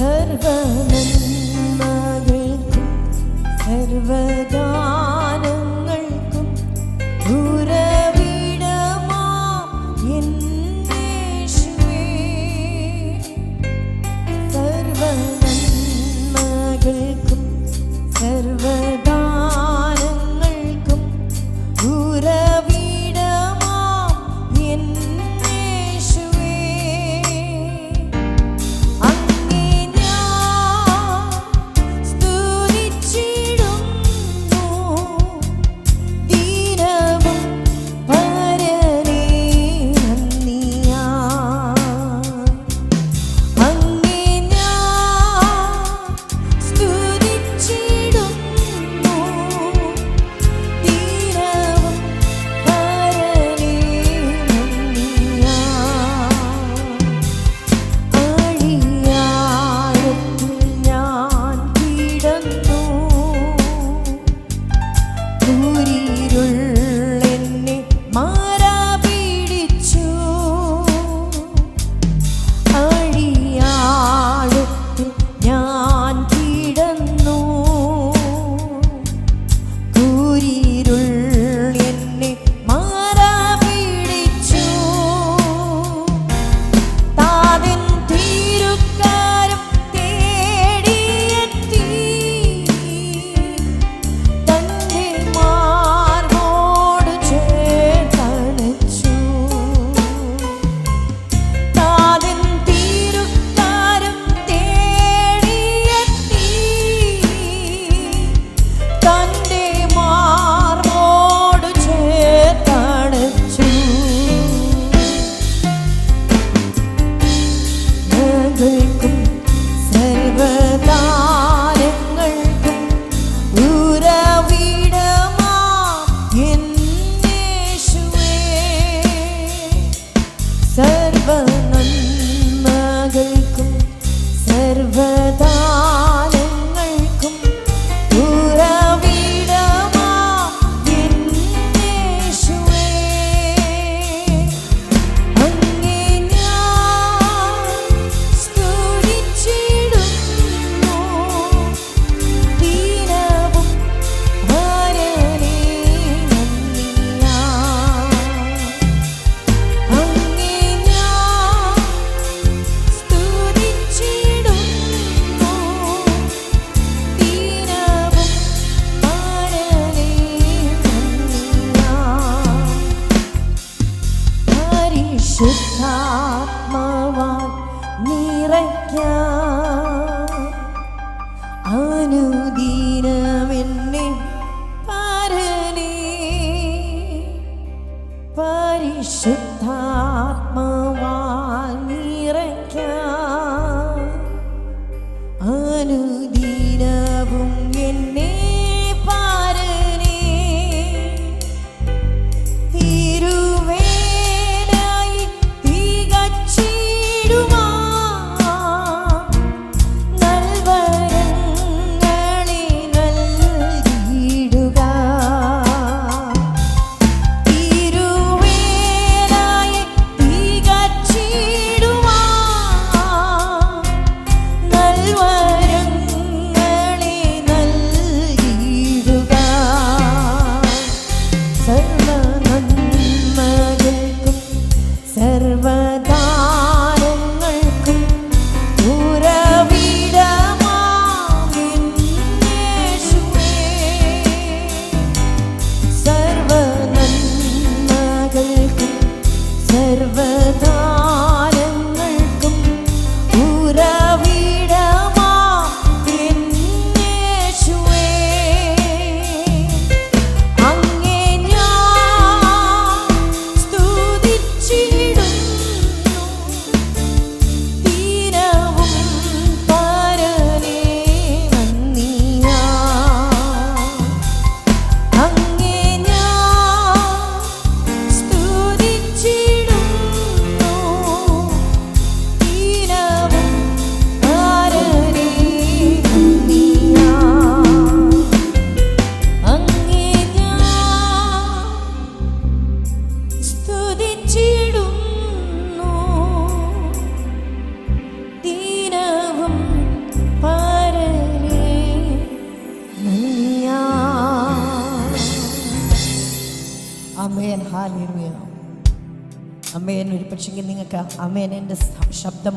സർവനന്മകൾക്കും സർവദാനങ്ങൾക്കും ഉറവിടമാം യേശുവേ. സർവനന്മകൾക്കും സർവദാനങ്ങൾക്കും ഉറവിടമാം യേശുവേ. അങ്ങേ ഞാൻ സ്തുതിച്ചിടുന്നു ദിനവും പരനേ നന്ദിയായി. അങ്ങേ ഞാൻ സ്തുതിച്ചിടുന്നു ദിനവും പരനേ നന്ദിയായി. ആഴിയാഴത്തിൽ ഞാൻ കിടന്നു, കൂരിരുൾ എന്നെ മാറാപിടിച്ചു. ആഴിയാഴത്തിൽ ഞാൻ കിടന്നു, കൂരിരുൾ എന്നെ മാറാപിടിച്ചു. താതൻ തിരുക്കരം തേടിയെത്തി, തന്റെ മാർവോട് ചേർത്തണച്ചു. താതൻ തിരുക്കരം തേടിയെത്തി, തന്റെ മാർവോട് ചേർത്തണച്ചു. ഞങ്ങൾക്കും സർവദാനങ്ങൾക്കും ഉറവിടമാം യേശുവേ. സർവനന്മകൾക്കും സർവദാനങ്ങൾക്കും ഉറവിടമാം യേശുവേ. അങ്ങേ ഞാൻ സ്തുതിച്ചിടുന്നു ദിനവും പരനേ നന്ദിയായി. അങ്ങേ ഞാൻ സ്തുതിച്ചിടുന്നു ദിനവും പരനേ നന്ദിയായി. പരിശുദ്ധാത്മാവാൽ നിറയ്ക്കാൻ അനുദിനമെന്നെ പരനേ. പരിശുദ്ധാത്മാവാൽ നിറയ്ക്കാൻ അനുദിനവും എന്നെ പരനേ. തിരുവേലയിൽ തികച്ചിടുവാൻ നൽവരങ്ങൾ ഹല്ലേലൂയ. ആമേൻ. ഒരു പക്ഷെങ്കിൽ നിങ്ങൾക്ക് ആമേൻ എൻ്റെ ശബ്ദം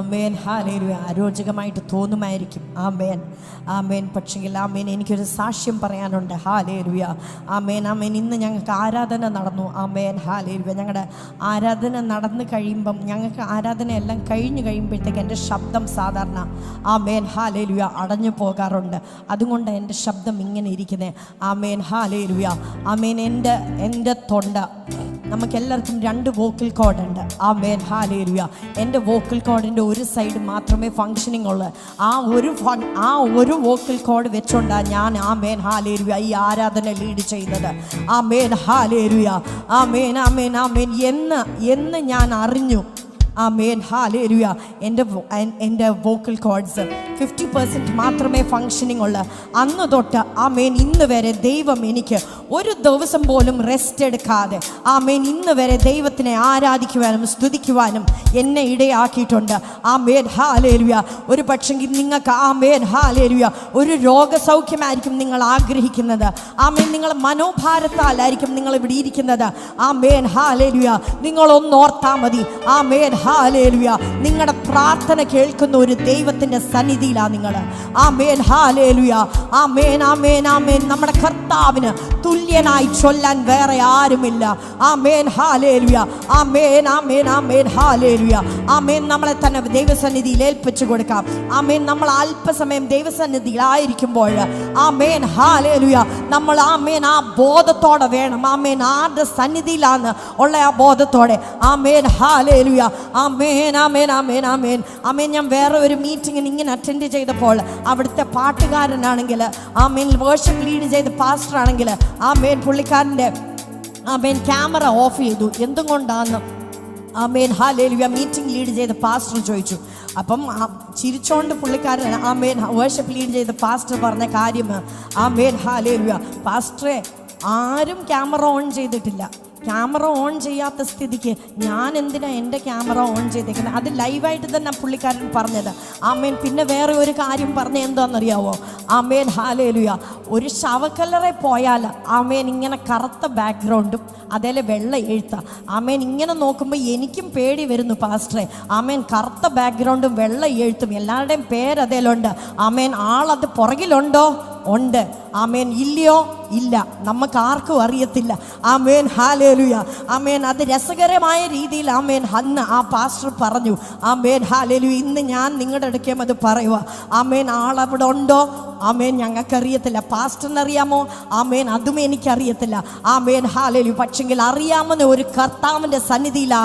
ആമേൻ ഹല്ലേലൂയ അരോചകമായിട്ട് തോന്നുമായിരിക്കും. ആമേൻ ആമേൻ. പക്ഷെങ്കിൽ ആമേൻ എനിക്കൊരു സാക്ഷ്യം പറയാനുണ്ട്. ഹല്ലേലൂയ. ആമേൻ ആമേൻ. ഇന്ന് ഞങ്ങൾക്ക് ആരാധന നടന്നു. Amen hallelujah. ഞങ്ങളുടെ ആരാധന നടന്നു കഴിയുമ്പം ഞങ്ങൾക്ക് ആരാധന എല്ലാം കഴിഞ്ഞ് കഴിയുമ്പോഴത്തേക്ക് എൻ്റെ ശബ്ദം സാധാരണ ആമേൻ ഹല്ലേലൂയ അടഞ്ഞു പോകാറുണ്ട്. അതുകൊണ്ട് എൻ്റെ ശബ്ദം ഇങ്ങനെ ഇരിക്കുന്നത്. ആമേൻ ഹല്ലേലൂയ. ആമേൻ. എൻ്റെ തൊണ്ട നമുക്കെല്ലാവർക്കും 2 വോക്കൽ കോഡുണ്ട്. ആമേൻ ഹല്ലേലൂയ. എൻ്റെ വോക്കൽ കോഡിൻ്റെ ഒരു സൈഡ് മാത്രമേ ഫങ്ഷനിങ് ഉള്ളൂ. ആ ഒരു വോക്കൽ കോഡ് വെച്ചുകൊണ്ടാണ് ഞാൻ ആമേൻ ഹല്ലേലൂയ ഈ ആരാധന ലീഡ് ചെയ്യുന്നത്. ആമേൻ ഹല്ലേലൂയ. ആമേൻ ആമേൻ ആമേൻ. എന്ന് ഞാൻ അറിഞ്ഞു ആമേൻ ഹല്ലേലൂയ എൻ്റെ വോക്കൽ കോഡ്സ് 50% മാത്രമേ ഫങ്ഷനിങ് ഉള്ളൂ. അന്ന് തൊട്ട് ആമേൻ ഇന്ന് വരെ ദൈവം എനിക്ക് ഒരു ദിവസം പോലും റെസ്റ്റ് എടുക്കാതെ ആമേൻ ഇന്ന് വരെ ദൈവത്തിനെ ആരാധിക്കുവാനും സ്തുതിക്കുവാനും എന്നെ ഇടയാക്കിയിട്ടുണ്ട്. Amen hallelujah. ഒരു പക്ഷെങ്കിൽ നിങ്ങൾക്ക് ആമേൻ ഹല്ലേലൂയ ഒരു രോഗസൗഖ്യമായിരിക്കും നിങ്ങൾ ആഗ്രഹിക്കുന്നത്. ആമേൻ. നിങ്ങൾ മനോഭാരത്താലായിരിക്കും നിങ്ങൾ ഇവിടെ ഇരിക്കുന്നത്. ആമേൻ ഹല്ലേലൂയ. നിങ്ങളൊന്നോർത്താൽ മതി. ആമേൻ ഹല്ലേലൂയ. നിങ്ങളുടെ പ്രാർത്ഥന കേൾക്കുന്ന ഒരു ദൈവത്തിൻ്റെ സന്നിധിയിലാണ് നിങ്ങൾ. ആമേൻ ഹല്ലേലൂയ. ആമേൻ ആമേൻ ആമേൻ. നമ്മുടെ കർത്താവിന് തുല്യനായി ചൊല്ലാൻ വേറെ ആരുമില്ല. ആമേൻ ഹല്ലേലൂയ. ആമേൻ ആമേൻ ആമേൻ ഹല്ലേലൂയ. ആമേൻ. നമ്മളെ തന്നെ ദൈവസന്നിധിയിൽ ഏൽപ്പിച്ചു കൊടുക്കാം. ആമേൻ. നമ്മൾ അല്പസമയം ദൈവസന്നിധിയിലായിരിക്കുമ്പോൾ ആമേൻ ഹല്ലേലൂയ നമ്മൾ ആമേൻ ആ ബോധത്തോടെ വേണം. ആമേൻ. ആരുടെ സന്നിധിയിലാണ് ഉള്ള ആ ബോധത്തോടെ. ആമേൻ ഹല്ലേലൂയ. ആമേൻ ആമേൻ ആമേൻ ആമേൻ ആമേൻ. ഞാൻ വേറെ ഒരു മീറ്റിങ്ങിന് ഇങ്ങനെ അറ്റൻഡ് ചെയ്തപ്പോൾ അവിടുത്തെ പാട്ടുകാരനാണെങ്കിൽ ആമേൻ വേർഷിപ്പ് ലീഡ് ചെയ്ത പാസ്റ്റർ ആണെങ്കിൽ ആമേൻ പുള്ളിക്കാരൻ്റെ ആമേൻ ക്യാമറ ഓഫ് ചെയ്തു. എന്തുകൊണ്ടാന്ന് ആമേൻ ഹല്ലേലൂയ മീറ്റിംഗ് ലീഡ് ചെയ്ത പാസ്റ്റർ ചോദിച്ചു. അപ്പം ചിരിച്ചോണ്ട് പുള്ളിക്കാരൻ ആമേൻ വേർഷിപ്പ് ലീഡ് ചെയ്ത പാസ്റ്റർ പറഞ്ഞ കാര്യം ആമേൻ ഹല്ലേലൂയ പാസ്റ്ററെ ആരും ക്യാമറ ഓൺ ചെയ്തിട്ടില്ല. ക്യാമറ ഓൺ ചെയ്യാത്ത സ്ഥിതിക്ക് ഞാൻ എന്തിനാ എൻ്റെ ക്യാമറ ഓൺ ചെയ്തേക്കുന്നത്? അത് ലൈവായിട്ട് തന്നെ പുള്ളിക്കാരൻ പറഞ്ഞത്. ആമേൻ. പിന്നെ വേറെ ഒരു കാര്യം പറഞ്ഞ എന്താണെന്നറിയാവോ? ആമേൻ ഹല്ലേലൂയ ഒരു ശവക്കല്ലറെ പോയാൽ ആമേൻ ഇങ്ങനെ കറുത്ത ബാക്ക്ഗ്രൗണ്ടും അതേലെ വെള്ള എഴുത്ത. ആമേൻ. ഇങ്ങനെ നോക്കുമ്പോൾ എനിക്കും പേടി വരുന്നു പാസ്റ്ററെ. ആമേൻ. കറുത്ത ബാക്ക്ഗ്രൗണ്ടും വെള്ള എഴുത്തും എല്ലാവരുടെയും പേരതേലുണ്ട്. ആമേൻ. ആളത് പുറകിലുണ്ടോ? ഉണ്ട്. ആമേൻ. ഇല്ലയോ? ഇല്ല. നമുക്ക് ആർക്കും അറിയത്തില്ല. ആമേൻ ഹല്ലേലൂയ. ആമേൻ. അത് രസകരമായ രീതിയിൽ ആമേൻ അന്ന് ആ പാസ്റ്റർ പറഞ്ഞു. ആമേൻ ഹല്ലേലൂയ. ഇന്ന് ഞാൻ നിങ്ങളുടെ അടുക്കേം അത് പറയുക. ആമേൻ. ആളവിടെ ഉണ്ടോ? ആമേൻ. ഞങ്ങൾക്കറിയത്തില്ല. പാസ്റ്ററിനറിയാമോ? ആമേൻ. അതും എനിക്കറിയത്തില്ല. Amen hallelujah. പക്ഷെങ്കിൽ അറിയാമെന്ന് ഒരു കർത്താവിൻ്റെ സന്നിധിയിലാ.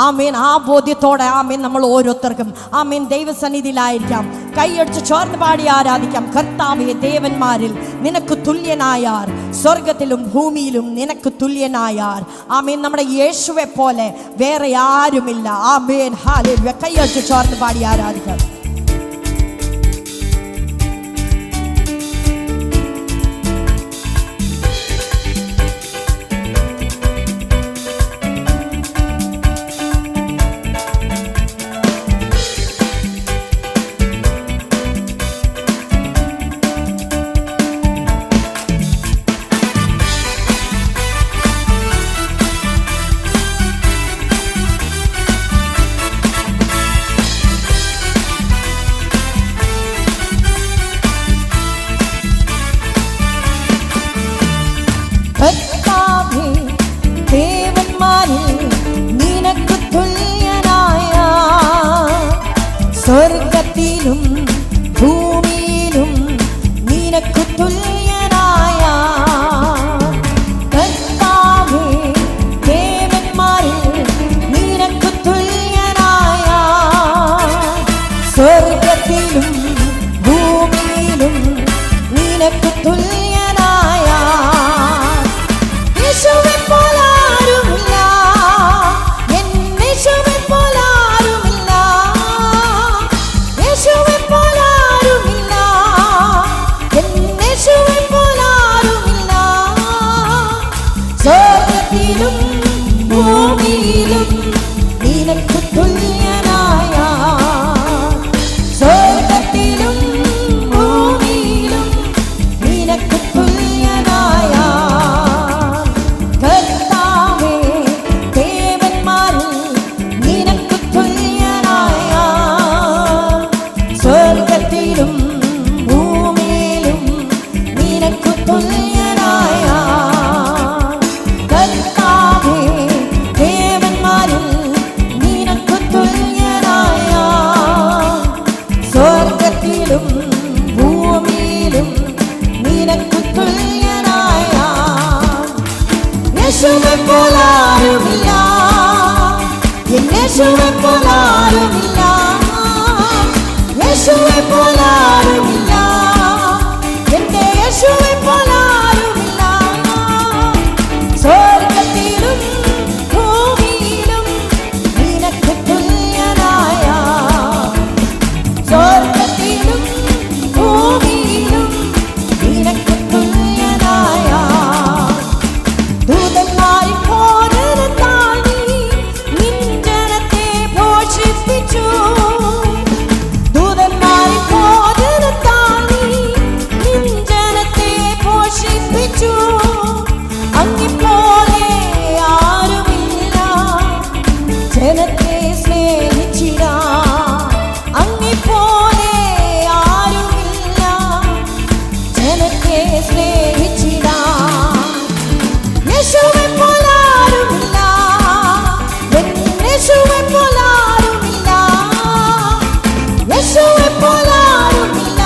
ആമേൻ. ആ ബോധ്യത്തോടെ ആമേൻ നമ്മൾ ഓരോരുത്തർക്കും ആമേൻ ദൈവസന്നിധിയിലായിരിക്കാം. കൈയടിച്ച് ചോർന്ന് പാടി ആരാധിക്കാം. കർത്താവേ, ദേവന്മാരിൽ നിനക്ക് തുല്യനായാർ, സ്വർഗത്തിലും ഭൂമിയിലും നിനക്ക് തുല്യനായാർ. ആമേൻ. നമ്മുടെ യേശുവെ പോലെ വേറെ ആരുമില്ല. ആമേൻ ഹല്ലേലൂയ. കൈയടിച്ച് ചോർന്ന് പാടി ആരാധിക്കാം. കർത്താവേ, ദേവന്മാരിൽ നിനക്ക് തുല്യനായ, സ്വർഗത്തിലും ഭൂമിയിലും നിനക്ക് തുല്യനായ. കർത്താവേ, ദേവന്മാരിൽ നിനക്ക് തുല്യനായ, സ്വർഗത്തിലും ഭൂമിയിലും നിനക്ക് തുല്യനായ. യേശുവെ പോലാരുമില്ല, എൻ യേശുവെ പോലാരുമില്ല, യേശുവെ യേശുവെ പോലാരുമില്ല, യേശുവെ പോലാരുമില്ല, എന്റെ യേശുവെ പോലാരുമില്ല. സ്വർഗ്ഗത്തിലും ഭൂമിയിലും നിനക്ക് തുല്യനായ, സ്വർഗ്ഗത്തിലും ഭൂമിയിലും നിനക്ക് തുല്യനായ. ദൂതന്മാരിൽ ഭോജനത്താൽ നീ നിൻ ജനത്തെ പോഷിപ്പിച്ചു, ദൂതന്മാരിൽ ഭോജനത്താൽ നീ നിൻ ജനത്തെ പോഷിപ്പിച്ചു. അങ്ങിപ്പോലെ ആരുമില്ല ജനത്തെ സ്നേഹിച്ചിടാൻ, അങ്ങിപ്പോലെ ആരുമില്ല ജനത്തെ സ്നേഹിച്ചിടാൻ. യേശുവെ പോലാരുമില്ല, യേശുവെ പോലാരുമില്ല, യേശുവെ പോലാരുമില്ല,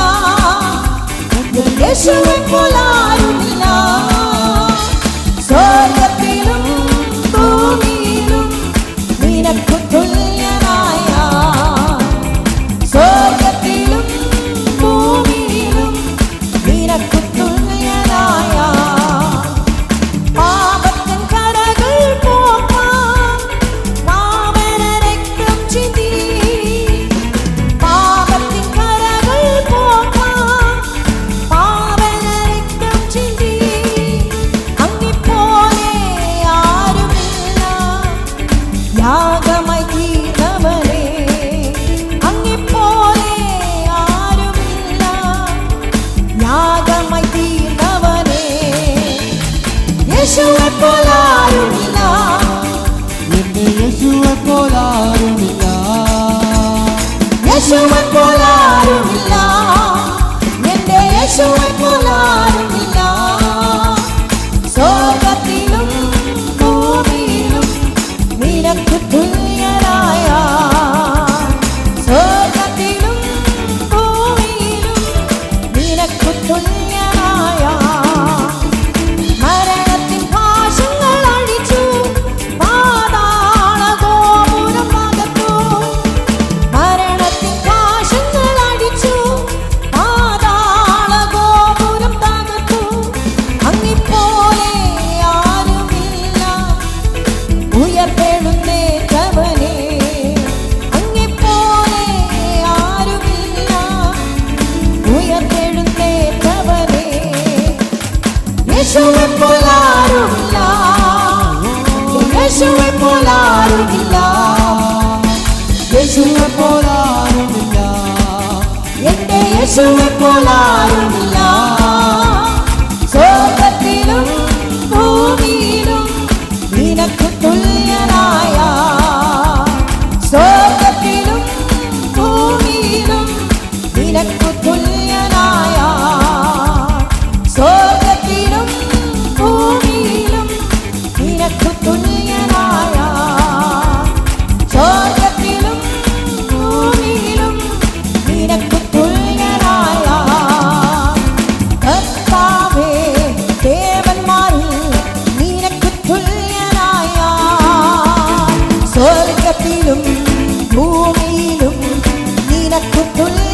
യേശുവെ പോലാരുമില്ല. സ്വർഗ്ഗത്തിലും ഭൂമിയിലും നിനക്കു തുല്യനായ, സ്വർഗ്ഗത്തിലും ഭൂമിയിലും നിനക്കു തുല്യനായ. പാപത്തിൻ കറകൾ പോക്കാൻ പാവന രക്തം ചിന്തി, പാപത്തിൻ കറകൾ പോക്കാൻ പാവന രക്തം ചിന്തി. അങ്ങിപ്പോലെ ആരുമില്ല യാഗമായി തീർന്നവനേ, അങ്ങിപ്പോലെ ആരുമില്ല യാഗമായി തീർന്നവനേ. യേശുവെ പോലാരുമില്ല, എന്റെ യേശുവെ പോലാരുമില്ല, യേശുവെ പോലാരുമില്ല, എന്റെ യേശുവെ പോലാരുമില്ല. സ്വർഗ്ഗത്തിലും ഭൂമിയിലും നിനക്കു തുല്യനായ, സ്വർഗ്ഗത്തിലും ഭൂമിയിലും നിനക്കു തുല്യനായ. മരണത്തിൻ പാശങ്ങൾ അഴിച്ചു പാതാള ഗോപുരം തകർത്തു, മരണത്തിൻ പാശങ്ങൾ അഴിച്ചു പാതാള ഗോപുരം തകർത്തു. അങ്ങിപ്പോലെ ആരുമില്ല ഉയർത്തെഴുന്നേറ്റവനേ, അങ്ങിപ്പോലെ ആരുമില്ല ഉയർത്തെഴുന്നേറ്റവനേ. യേശുവെ പോലാരുമില്ല, യേശുവെ പോലാരുമില്ല, യേശുവെ പോലാരുമില്ല, എന്റെ യേശുവെ പോലാരുമില്ല. സ്വർഗ്ഗത്തിലും ഭൂമിയിലും നിനക്കു തുല്യനായ, സ്വർഗ്ഗത്തിലും ഭൂമിയിലും നിനക്കു തുല്യനായ, സ്വർഗ്ഗത്തിലും ഭൂമിയിലും നിനക്കു തുല്യനായ, സ്വർഗ്ഗത്തിലും ഭൂമിയിലും നിനക്കു തുല്യനായ. കർത്താവേ, ദേവന്മാരിൽ നിനക്കു തുല്യനായ, സ്വർഗ്ഗത്തിലും ഭൂമിയിലും നിനക്കു തുല്യ